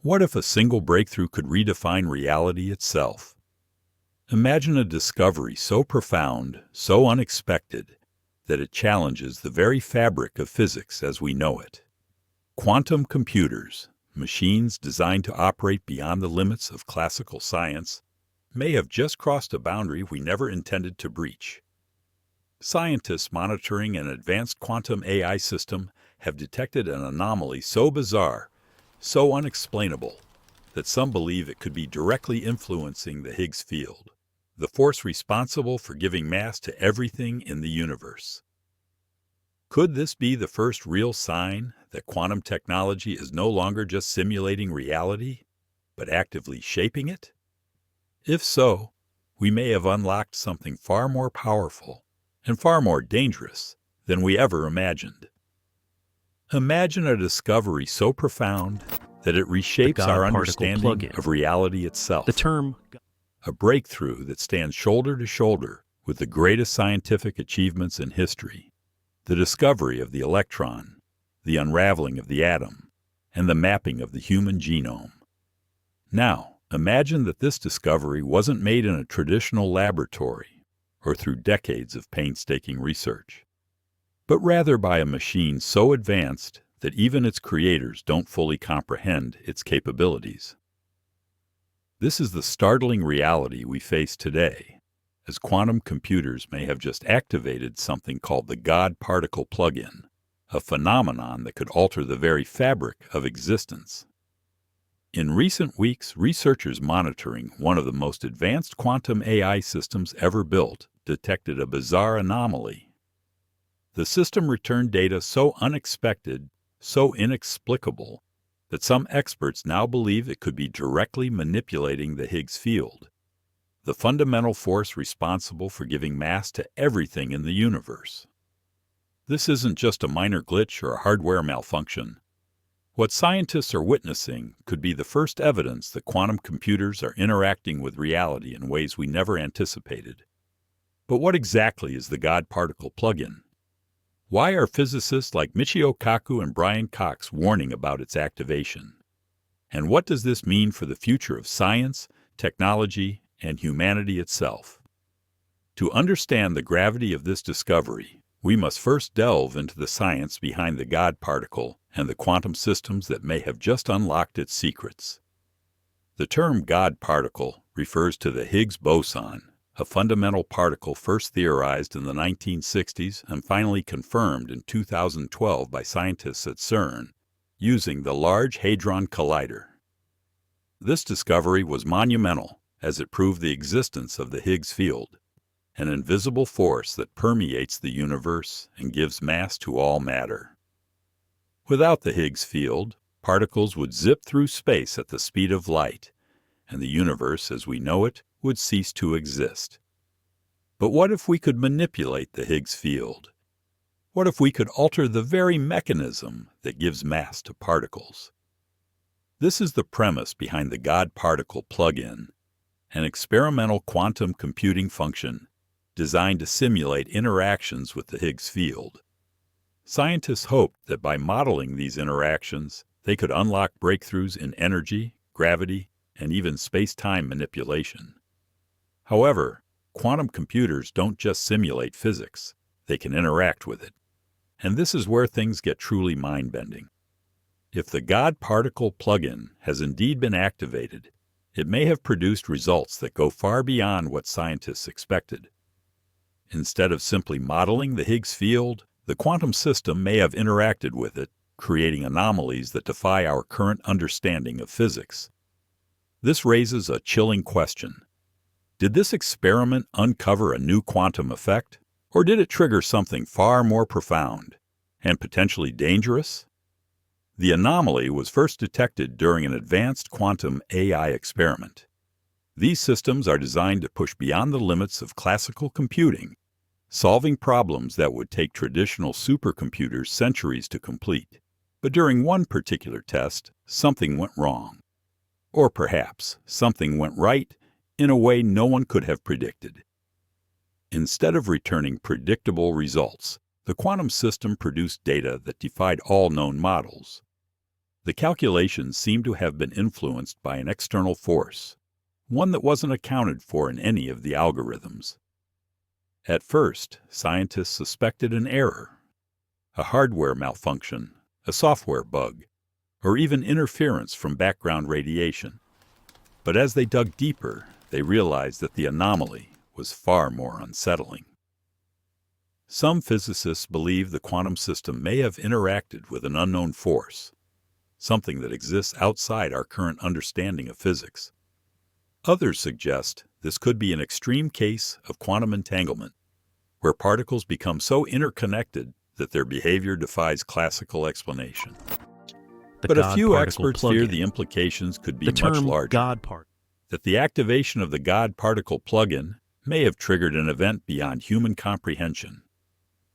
What if a single breakthrough could redefine reality itself? Imagine a discovery so profound, so unexpected, that it challenges the very fabric of physics as we know it. Quantum computers, machines designed to operate beyond the limits of classical science, may have just crossed a boundary we never intended to breach. Scientists monitoring an advanced quantum AI system have detected an anomaly so bizarre, so unexplainable, that some believe it could be directly influencing the Higgs field, the force responsible for giving mass to everything in the universe. Could this be the first real sign that quantum technology is no longer just simulating reality, but actively shaping it? If so, we may have unlocked something far more powerful and far more dangerous than we ever imagined. Imagine a discovery so profound that it reshapes our understanding of reality itself. The term A breakthrough that stands shoulder to shoulder with the greatest scientific achievements in history. The discovery of the electron, the unraveling of the atom, and the mapping of the human genome. Now, imagine that this discovery wasn't made in a traditional laboratory or through decades of painstaking research, but rather by a machine so advanced that even its creators don't fully comprehend its capabilities. This is the startling reality we face today, as quantum computers may have just activated something called the God particle plug-in, a phenomenon that could alter the very fabric of existence. In recent weeks, researchers monitoring one of the most advanced quantum AI systems ever built detected a bizarre anomaly. The system returned data so unexpected, so inexplicable, that some experts now believe it could be directly manipulating the Higgs field, the fundamental force responsible for giving mass to everything in the universe. This isn't just a minor glitch or a hardware malfunction. What scientists are witnessing could be the first evidence that quantum computers are interacting with reality in ways we never anticipated. But what exactly is the God particle plug-in? Why are physicists like Michio Kaku and Brian Cox warning about its activation? And what does this mean for the future of science, technology, and humanity itself? To understand the gravity of this discovery, we must first delve into the science behind the God particle and the quantum systems that may have just unlocked its secrets. The term God particle refers to the Higgs boson, a fundamental particle first theorized in the 1960s and finally confirmed in 2012 by scientists at CERN, using the Large Hadron Collider. This discovery was monumental, as it proved the existence of the Higgs field, an invisible force that permeates the universe and gives mass to all matter. Without the Higgs field, particles would zip through space at the speed of light, and the universe as we know it would cease to exist. But what if we could manipulate the Higgs field? What if we could alter the very mechanism that gives mass to particles? This is the premise behind the God particle plug-in, an experimental quantum computing function designed to simulate interactions with the Higgs field. Scientists hoped that by modeling these interactions, they could unlock breakthroughs in energy, gravity, and even space-time manipulation. However, quantum computers don't just simulate physics, they can interact with it. And this is where things get truly mind-bending. If the God particle plug-in has indeed been activated, it may have produced results that go far beyond what scientists expected. Instead of simply modeling the Higgs field, the quantum system may have interacted with it, creating anomalies that defy our current understanding of physics. This raises a chilling question. Did this experiment uncover a new quantum effect, or did it trigger something far more profound and potentially dangerous? The anomaly was first detected during an advanced quantum AI experiment. These systems are designed to push beyond the limits of classical computing, solving problems that would take traditional supercomputers centuries to complete. But during one particular test, something went wrong. Or perhaps something went right in a way no one could have predicted. Instead of returning predictable results, the quantum system produced data that defied all known models. The calculations seem to have been influenced by an external force, one that wasn't accounted for in any of the algorithms. At first, scientists suspected an error, a hardware malfunction, a software bug, or even interference from background radiation. But as they dug deeper, they realized that the anomaly was far more unsettling. Some physicists believe the quantum system may have interacted with an unknown force, something that exists outside our current understanding of physics. Others suggest this could be an extreme case of quantum entanglement, where particles become so interconnected that their behavior defies classical explanation. But a few experts fear the implications could be much larger, that the activation of the God particle plug-in may have triggered an event beyond human comprehension.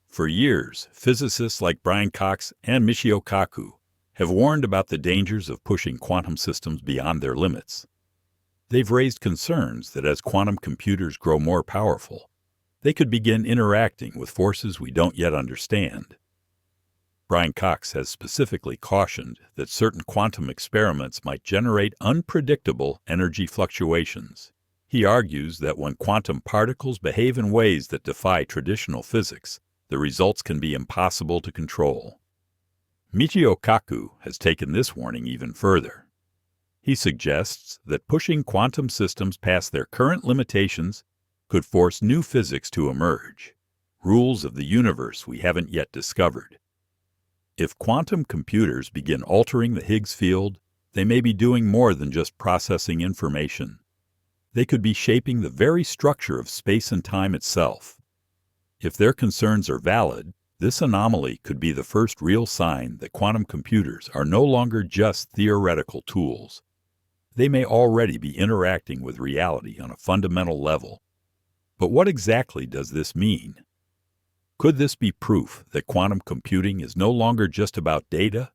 For years, physicists like Brian Cox and Michio Kaku have warned about the dangers of pushing quantum systems beyond their limits. They've raised concerns that as quantum computers grow more powerful, they could begin interacting with forces we don't yet understand. Brian Cox has specifically cautioned that certain quantum experiments might generate unpredictable energy fluctuations. He argues that when quantum particles behave in ways that defy traditional physics, the results can be impossible to control. Michio Kaku has taken this warning even further. He suggests that pushing quantum systems past their current limitations could force new physics to emerge, rules of the universe we haven't yet discovered. If quantum computers begin altering the Higgs field, they may be doing more than just processing information. They could be shaping the very structure of space and time itself. If their concerns are valid, this anomaly could be the first real sign that quantum computers are no longer just theoretical tools. They may already be interacting with reality on a fundamental level. But what exactly does this mean? Could this be proof that quantum computing is no longer just about data,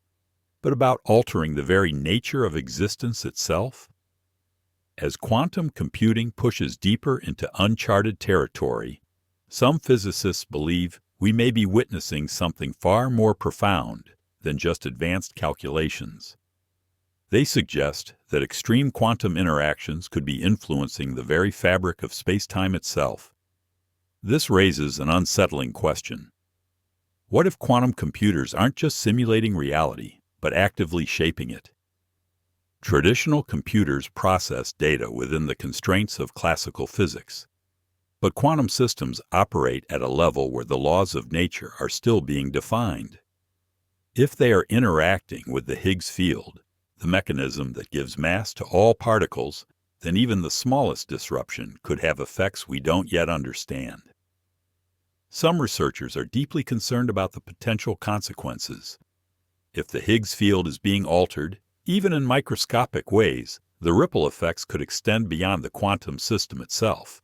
but about altering the very nature of existence itself? As quantum computing pushes deeper into uncharted territory, some physicists believe we may be witnessing something far more profound than just advanced calculations. They suggest that extreme quantum interactions could be influencing the very fabric of space-time itself. This raises an unsettling question. What if quantum computers aren't just simulating reality, but actively shaping it? Traditional computers process data within the constraints of classical physics, but quantum systems operate at a level where the laws of nature are still being defined. If they are interacting with the Higgs field, the mechanism that gives mass to all particles, then even the smallest disruption could have effects we don't yet understand. Some researchers are deeply concerned about the potential consequences. If the Higgs field is being altered, even in microscopic ways, the ripple effects could extend beyond the quantum system itself.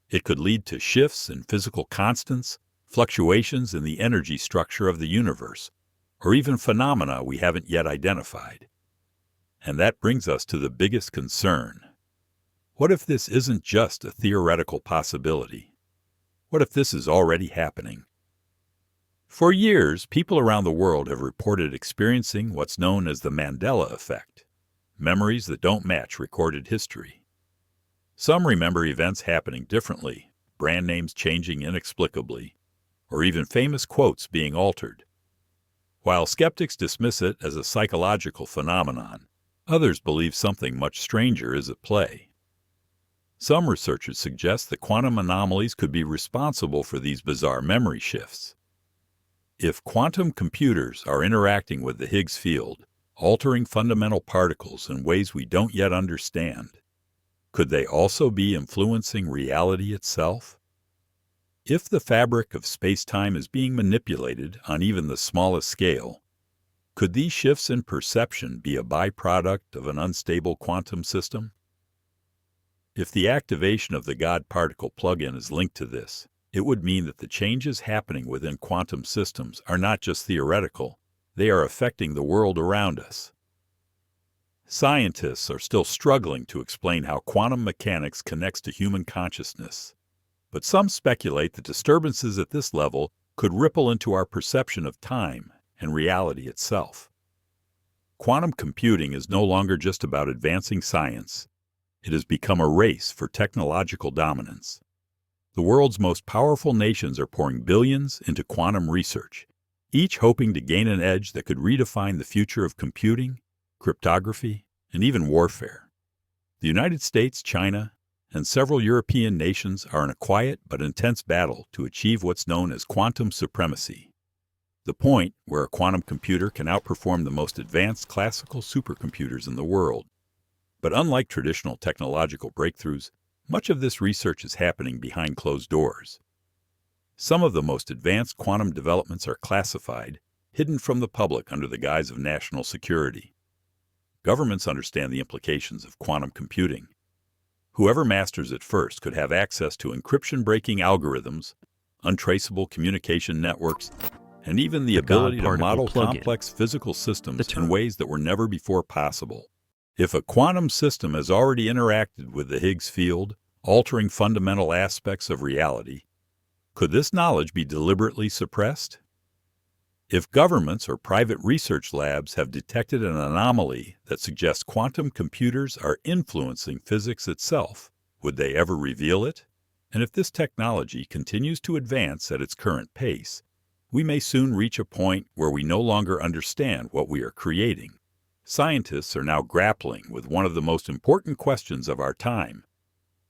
It could lead to shifts in physical constants, fluctuations in the energy structure of the universe, or even phenomena we haven't yet identified. And that brings us to the biggest concern. What if this isn't just a theoretical possibility? What if this is already happening? For years, people around the world have reported experiencing what's known as the Mandela effect, memories that don't match recorded history. Some remember events happening differently, brand names changing inexplicably, or even famous quotes being altered. While skeptics dismiss it as a psychological phenomenon, others believe something much stranger is at play. Some researchers suggest that quantum anomalies could be responsible for these bizarre memory shifts. If quantum computers are interacting with the Higgs field, altering fundamental particles in ways we don't yet understand, could they also be influencing reality itself? If the fabric of space-time is being manipulated on even the smallest scale, could these shifts in perception be a byproduct of an unstable quantum system? If the activation of the God particle plug-in is linked to this, it would mean that the changes happening within quantum systems are not just theoretical, they are affecting the world around us. Scientists are still struggling to explain how quantum mechanics connects to human consciousness, but some speculate that disturbances at this level could ripple into our perception of time and reality itself. Quantum computing is no longer just about advancing science. It has become a race for technological dominance. The world's most powerful nations are pouring billions into quantum research, each hoping to gain an edge that could redefine the future of computing, cryptography, and even warfare. The United States, China, and several European nations are in a quiet but intense battle to achieve what's known as quantum supremacy, the point where a quantum computer can outperform the most advanced classical supercomputers in the world. But unlike traditional technological breakthroughs, much of this research is happening behind closed doors. Some of the most advanced quantum developments are classified, hidden from the public under the guise of national security. Governments understand the implications of quantum computing. Whoever masters it first could have access to encryption-breaking algorithms, untraceable communication networks, and even the ability to model complex physical systems in ways that were never before possible. If a quantum system has already interacted with the Higgs field, altering fundamental aspects of reality, could this knowledge be deliberately suppressed? If governments or private research labs have detected an anomaly that suggests quantum computers are influencing physics itself, would they ever reveal it? And if this technology continues to advance at its current pace, we may soon reach a point where we no longer understand what we are creating. Scientists are now grappling with one of the most important questions of our time.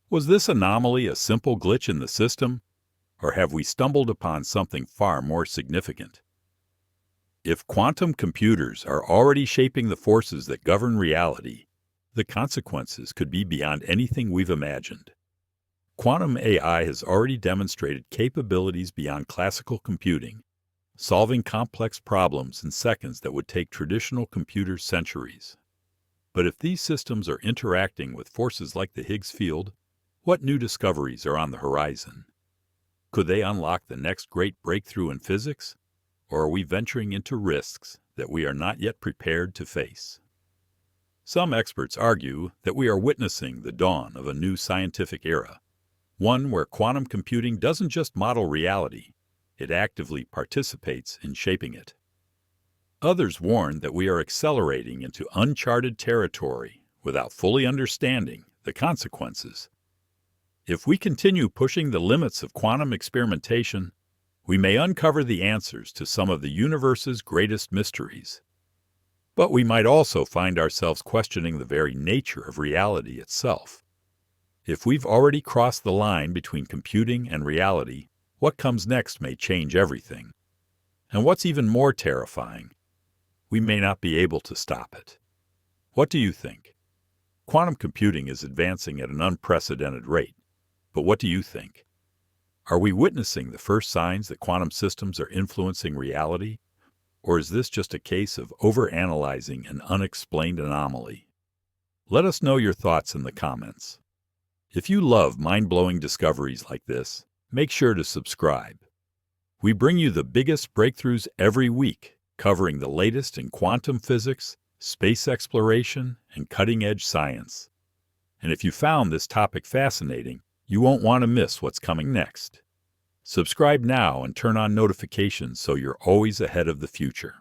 Was this anomaly a simple glitch in the system, or have we stumbled upon something far more significant? If quantum computers are already shaping the forces that govern reality, the consequences could be beyond anything we've imagined. Quantum AI has already demonstrated capabilities beyond classical computing, solving complex problems in seconds that would take traditional computers centuries. But if these systems are interacting with forces like the Higgs field, what new discoveries are on the horizon? Could they unlock the next great breakthrough in physics? Or are we venturing into risks that we are not yet prepared to face? Some experts argue that we are witnessing the dawn of a new scientific era, one where quantum computing doesn't just model reality, it actively participates in shaping it. Others warn that we are accelerating into uncharted territory without fully understanding the consequences. If we continue pushing the limits of quantum experimentation, we may uncover the answers to some of the universe's greatest mysteries. But we might also find ourselves questioning the very nature of reality itself. If we've already crossed the line between computing and reality, what comes next may change everything. And what's even more terrifying, we may not be able to stop it. What do you think? Quantum computing is advancing at an unprecedented rate. But what do you think? Are we witnessing the first signs that quantum systems are influencing reality? Or is this just a case of overanalyzing an unexplained anomaly? Let us know your thoughts in the comments. If you love mind-blowing discoveries like this, make sure to subscribe. We bring you the biggest breakthroughs every week, covering the latest in quantum physics, space exploration, and cutting-edge science. And if you found this topic fascinating, you won't want to miss what's coming next. Subscribe now and turn on notifications so you're always ahead of the future.